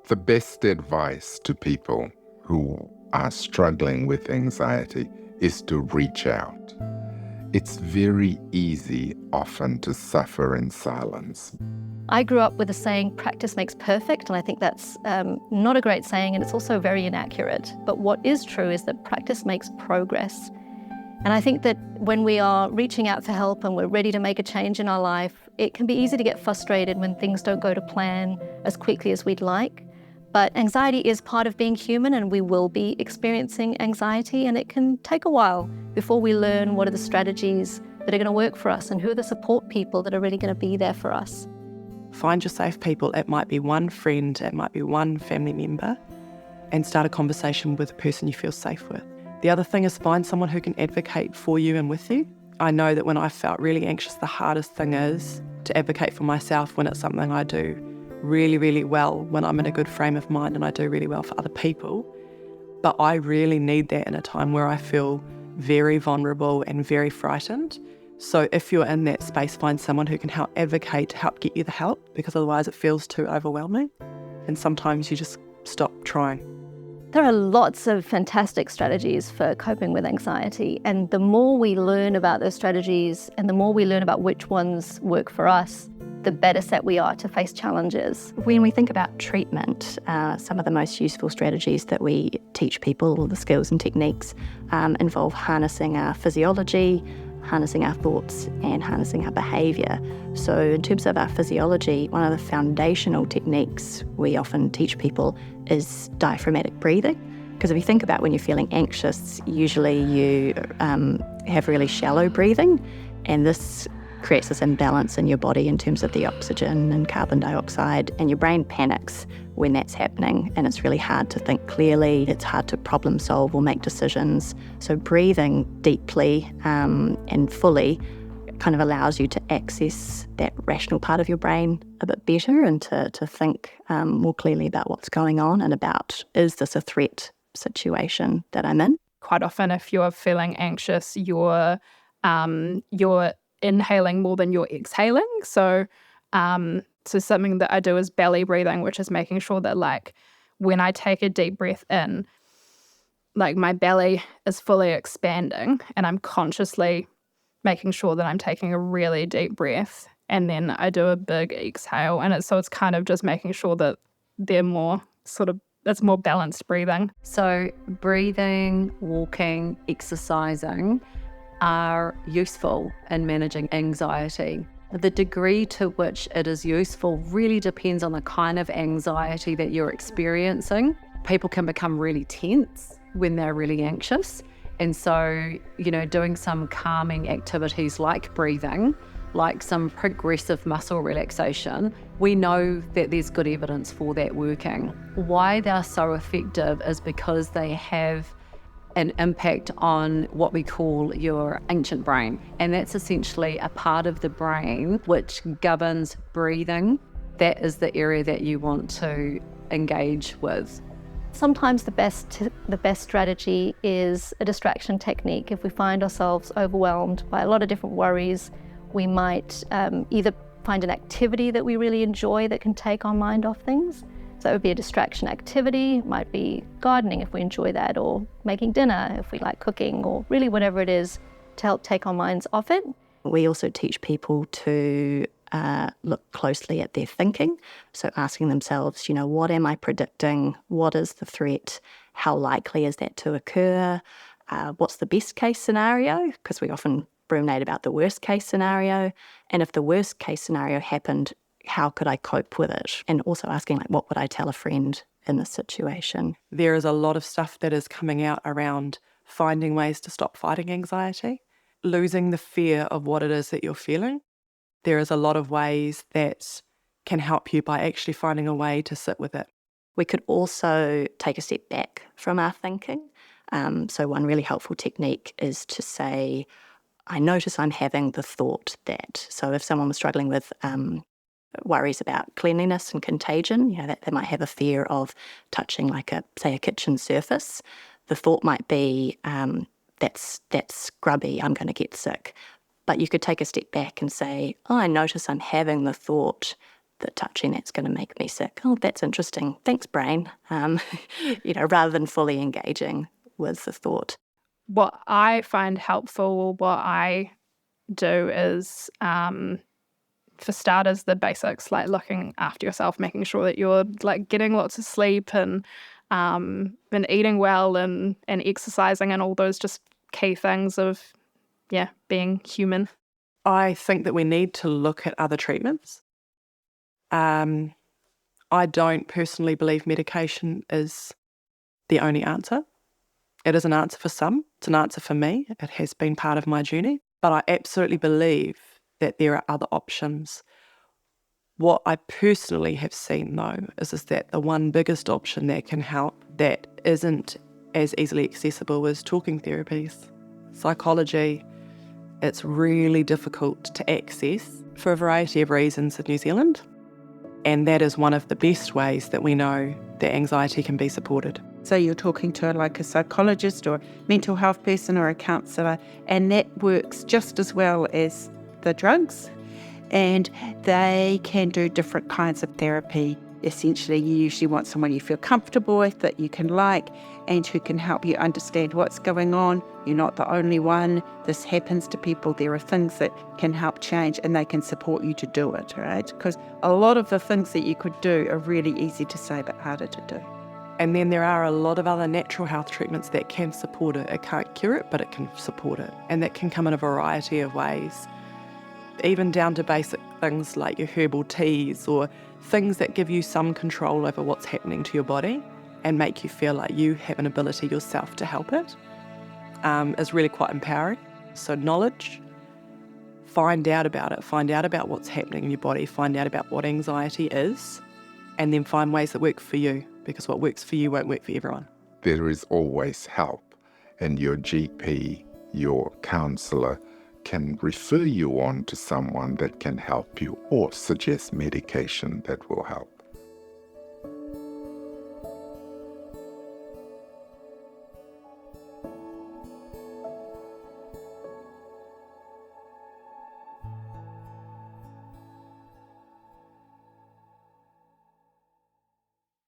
The best advice to people who are struggling with anxiety is to reach out. It's very easy often to suffer in silence. I grew up with the saying, practice makes perfect, and I think that's not a great saying, and it's also very inaccurate. But what is true is that practice makes progress. And I think that when we are reaching out for help and we're ready to make a change in our life, it can be easy to get frustrated when things don't go to plan as quickly as we'd like. But anxiety is part of being human, and we will be experiencing anxiety, and it can take a while before we learn what are the strategies that are going to work for us and who are the support people that are really going to be there for us. Find your safe people. It might be one friend, it might be one family member, and start a conversation with a person you feel safe with. The other thing is find someone who can advocate for you and with you. I know that when I felt really anxious, the hardest thing is to advocate for myself when it's something I do really, really well, when I'm in a good frame of mind and I do really well for other people. But I really need that in a time where I feel very vulnerable and very frightened. So if you're in that space, find someone who can help advocate to help get you the help, because otherwise it feels too overwhelming. And sometimes you just stop trying. There are lots of fantastic strategies for coping with anxiety, and the more we learn about those strategies and the more we learn about which ones work for us, the better set we are to face challenges. When we think about treatment, some of the most useful strategies that we teach people, the skills and techniques, involve harnessing our physiology, harnessing our thoughts, and harnessing our behaviour. So in terms of our physiology, one of the foundational techniques we often teach people is diaphragmatic breathing. Because if you think about when you're feeling anxious, usually you have really shallow breathing, and this creates this imbalance in your body in terms of the oxygen and carbon dioxide, and your brain panics when that's happening, and it's really hard to think clearly, it's hard to problem solve or make decisions. So breathing deeply and fully kind of allows you to access that rational part of your brain a bit better, and to think more clearly about what's going on and about, is this a threat situation that I'm in? Quite often if you're feeling anxious, you're inhaling more than you're exhaling. So something that I do is belly breathing, which is making sure that, like, when I take a deep breath in, like, my belly is fully expanding, and I'm consciously making sure that I'm taking a really deep breath, and then I do a big exhale, and it's kind of just making sure that they're more it's more balanced breathing. So breathing, walking, exercising are useful in managing anxiety. The degree to which it is useful really depends on the kind of anxiety that you're experiencing. People can become really tense when they're really anxious. And so, doing some calming activities like breathing, like some progressive muscle relaxation, we know that there's good evidence for that working. Why they're so effective is because they have an impact on what we call your ancient brain. And that's essentially a part of the brain which governs breathing. That is the area that you want to engage with. Sometimes the best strategy is a distraction technique. If we find ourselves overwhelmed by a lot of different worries, we might either find an activity that we really enjoy that can take our mind off things. So that would be a distraction activity. It might be gardening if we enjoy that, or making dinner if we like cooking, or really whatever it is to help take our minds off it. We also teach people to look closely at their thinking. So asking themselves, what am I predicting? What is the threat? How likely is that to occur? What's the best case scenario? Because we often ruminate about the worst case scenario. And if the worst case scenario happened, how could I cope with it? And also asking, what would I tell a friend in this situation? There is a lot of stuff that is coming out around finding ways to stop fighting anxiety, losing the fear of what it is that you're feeling. There is a lot of ways that can help you by actually finding a way to sit with it. We could also take a step back from our thinking. So one really helpful technique is to say, I notice I'm having the thought that. So if someone was struggling with worries about cleanliness and contagion, that they might have a fear of touching, say a kitchen surface. The thought might be, that's scrubby, I'm going to get sick. But you could take a step back and say, I notice I'm having the thought that touching that's going to make me sick. Oh, that's interesting. Thanks, brain. Rather than fully engaging with the thought. What I find helpful, what I do is, for starters, the basics, like looking after yourself, making sure that you're like getting lots of sleep and eating well and exercising and all those just key things of, being human. I think that we need to look at other treatments. I don't personally believe medication is the only answer. It is an answer for some. It's an answer for me. It has been part of my journey. But I absolutely believe that there are other options. What I personally have seen, though, is that the one biggest option that can help that isn't as easily accessible as talking therapies. Psychology, it's really difficult to access for a variety of reasons in New Zealand. And that is one of the best ways that we know that anxiety can be supported. So you're talking to like a psychologist or mental health person or a counsellor, and that works just as well as the drugs. And they can do different kinds of therapy. Essentially, you usually want someone you feel comfortable with, that you can like, and who can help you understand what's going on. You're not the only one. This happens to people. There are things that can help change, and they can support you to do it, right? Because a lot of the things that you could do are really easy to say but harder to do. And then there are a lot of other natural health treatments that can support it. It can't cure it, but it can support it. And that can come in a variety of ways, even down to basic things like your herbal teas or things that give you some control over what's happening to your body and make you feel like you have an ability yourself to help it, is really quite empowering. So knowledge, find out about it, find out about what's happening in your body, find out about what anxiety is, and then find ways that work for you, because what works for you won't work for everyone. There is always help, and your GP, your counsellor, can refer you on to someone that can help you or suggest medication that will help.